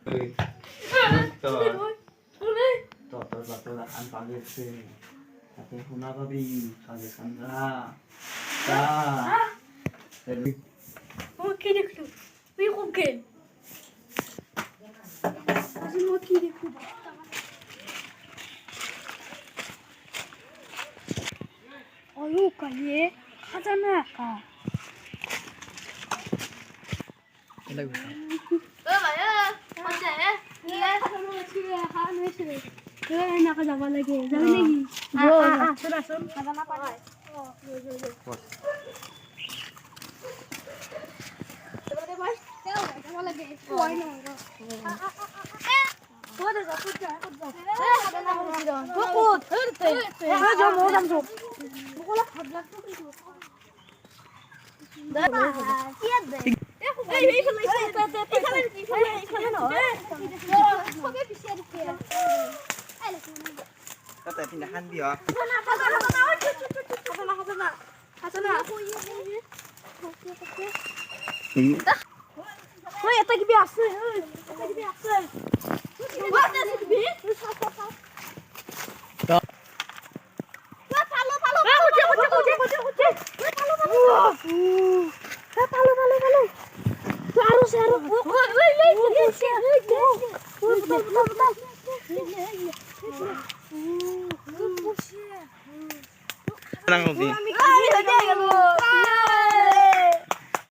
তোর পাগেছে তাতে শোনা পাবি কাজে কান্দা কি দেখলো তুই কোকে আসলে কি দেখলো 어유 가예 하잖아 아까 봐요. 어때? 그래 하루 집에 하루 집에 그래 나가 잡아내기 잡아내기 뭐 들었어 하잖아 빨리 잡아내기 와이너 뭐하자 붙자 하잖아 보시던 그거 그랬대 저 뭐담소 뭐라 밥락 나 뛰었대ก็แต่พินาหันดีเหรอ Tenang, Novi.